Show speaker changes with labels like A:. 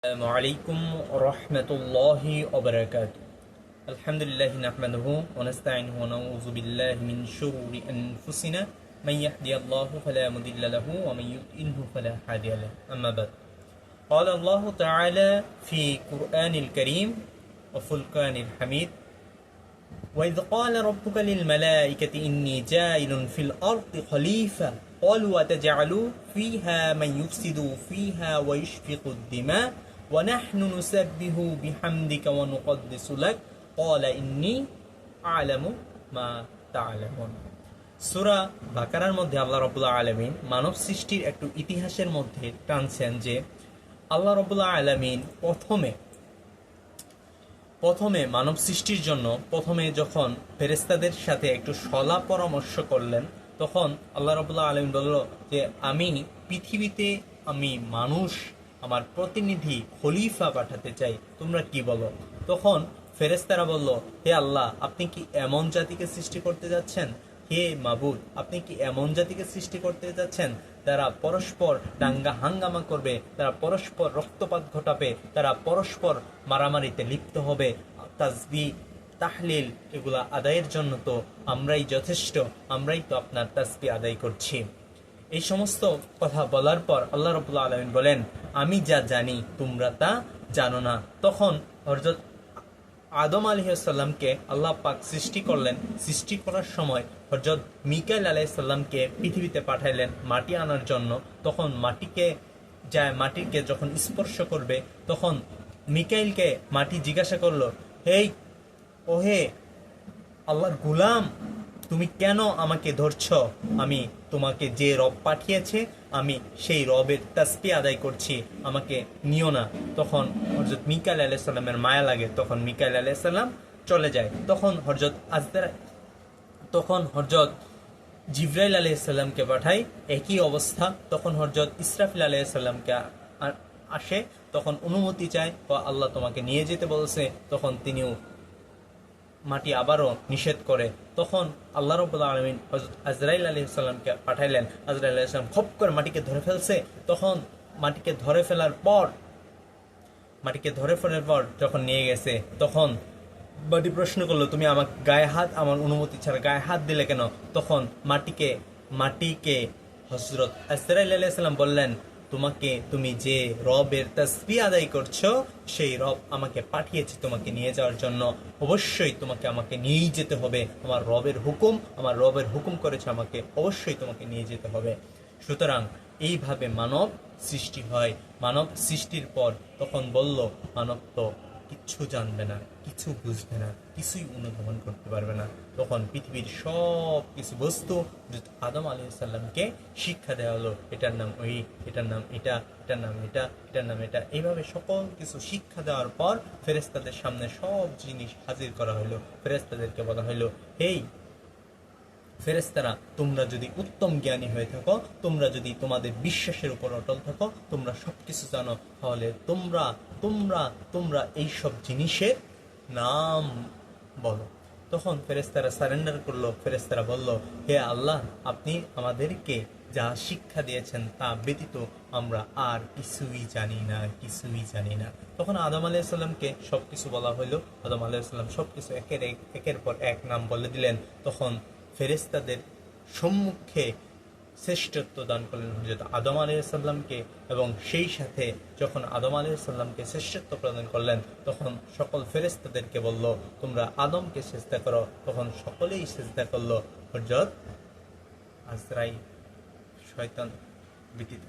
A: السلام عليكم ورحمة الله وبركاته. الحمد لله نحمده ونستعينه ونعوذ بالله من شرور أنفسنا من يهدي الله فلا مضل له ومن يضلل فلا هادي له. أما بعد قال الله تعالى في قرآن الكريم وفرقان الحميد وإذ قال ربك للملائكة إني جاعل في الأرض خليفة قالوا أتجعل فيها من يفسد فيها ويسفك الدماء ونحن نسبح بحمدك ونقدس لك قال إني أعلم ما تعلمون. সূরা বাকারার মধ্যে আল্লাহ রাব্বুল আলামিন মানব সৃষ্টির একটু ইতিহাসের মধ্যে টানছেন যে আল্লাহ রাব্বুল আলামিন প্রথমে মানব সৃষ্টির জন্য যখন ফেরেশতাদের সাথে একটু সলা পরামর্শ করলেন, তখন আল্লাহ রাব্বুল আলামিন বলল যে আমি পৃথিবীতে মানুষ আমার প্রতিনিধি খলিফা পাঠাতে চাই, তোমরা কি বলো? তখন ফেরেশতারা বলল, হে আল্লাহ, আপনি কি এমন জাতিকে সৃষ্টি করতে যাচ্ছেন? হে মাবুদ, আপনি কি এমন জাতিকে সৃষ্টি করতে যাচ্ছেন তারা পরস্পর দাঙ্গা হাঙ্গামা করবে, তারা পরস্পর রক্তপাত ঘটাবে, তারা পরস্পর মারামারিতে লিপ্ত হবে? তাসবিহ তাহলিল এগুলা আদায়ের জন্য তো আমরাই যথেষ্ট, আমরাই তো আপনার তাসবিহ আদায় করছি। এই সমস্ত কথা বলার পর আল্লাহ রাব্বুল আলামিন বলেন, আমি যা জানি তোমরা তা জানো না। তখন হযরত আদম আলাইহিস সালামকে আল্লাহ পাক সৃষ্টি করলেন। সৃষ্টি করার সময় হযরত মিকাইল আলাইহিস সালামকে পৃথিবীতে পাঠাইলেন মাটি আনার জন্য। তখন মাটিকে যখন স্পর্শ করবে, তখন মিকাইলকে মাটি জিজ্ঞাসা করলো, ওহে আল্লাহর গোলাম, তুমি কেন আমাকে ধরছ? আমি তোমাকে যে রব পাঠিয়েছে আমি সেই রবের তাসবিহ আদায় করছি, আমাকে নিও না। তখন হযরত মিকাইল আলাইহিস সালামের মায়া লাগে, তখন মিকাইল আলাইহিস সালাম চলে যায়। তখন হযরত জিবরাইল আলাইহিস সালামকে পাঠায়, একই অবস্থা। তখন হযরত ইসরাফিল আলাইহিস সালামকে আসে, তখন অনুমতি চায়, ও আল্লাহ তোমাকে নিয়ে যেতে বলছে। তখন তিনিও মাটি আবারও নিষেধ করে। তখন আল্লাহ রাব্বুল আলামিন হযরত আজরাইল আলাইহিস সালামকে পাঠাইলেন। আজরাইল আলাইহিস সালাম খপ করে মাটিকে ধরে ফেলছে। তখন মাটিকে ধরে ফেলার পর যখন নিয়ে গেছে, তখন মাটি প্রশ্ন করলো, তুমি আমার গায়ে হাত, আমার অনুমতি ছাড়া গায়ে হাত দিলে কেন? তখন মাটিকে হযরত আজরাইল আলাইহিস সালাম বললেন, তুমি যে রবের তাসবিহ আদায় করছো, সেই রব আমাকে পাঠিয়েছে তোমাকে নিয়ে যাওয়ার জন্য। অবশ্যই তোমাকে আমাকে নিয়েই যেতে হবে। আমার রবের হুকুম করেছে আমাকে, অবশ্যই তোমাকে নিয়ে যেতে হবে। সুতরাং এইভাবে মানব সৃষ্টি হয়। মানব সৃষ্টির পর তখন বলল, মানব তো কিচ্ছু জানবে না, কিছু বুঝবে না, কিছুই অনুধাবন করতে পারবে না। তখন পৃথিবীর সব কিছু বস্তু আদম আলাইহিস সালামকে শিক্ষা দেওয়া হলো, এটার নাম ওই, এটার নাম এটা, এটার নাম এটা, এটার নাম এটা। এইভাবে সকল কিছু শিক্ষা দেওয়ার পর ফেরেশতাদের সামনে সব জিনিস হাজির করা হলো। ফেরেশতাদেরকে বলা হলো, ফেরেশতারা, তোমরা যদি উত্তম জ্ঞানী হয়ে থাকো, তোমরা যদি তোমাদের বিশ্বাসের উপর অটল থাকো, তোমরা সবকিছু জানো, তাহলে তোমরা এইসব জিনিসের নাম বলো। তখন ফেরেশতারা সারেন্ডার করলো। ফেরেশতারা বলল, হে আল্লাহ, আপনি আমাদেরকে যা শিক্ষা দিয়েছেন তা ব্যতীত আমরা আর কিছুই জানি না। তখন আদম আলাইহিস সালামকে সবকিছু বলা হলো। আদম আলাইহিস সালাম সবকিছু একের পর এক নাম বলে দিলেন। তখন ফেরেশতাদের সম্মুখে শ্রেষ্ঠত্ব দান করলেন হযরত আদম আলাইহিস সালামকে, এবং সেই সাথে যখন আদম আলাইহিস সালামকে শ্রেষ্ঠত্ব প্রদান করলেন, তখন সকল ফেরেশতাদেরকে বলল, তোমরা আদমকে সিজদা করো। তখন সকলেই সিজদা করলো, হযরত আজরাইল শয়তান ব্যতীত।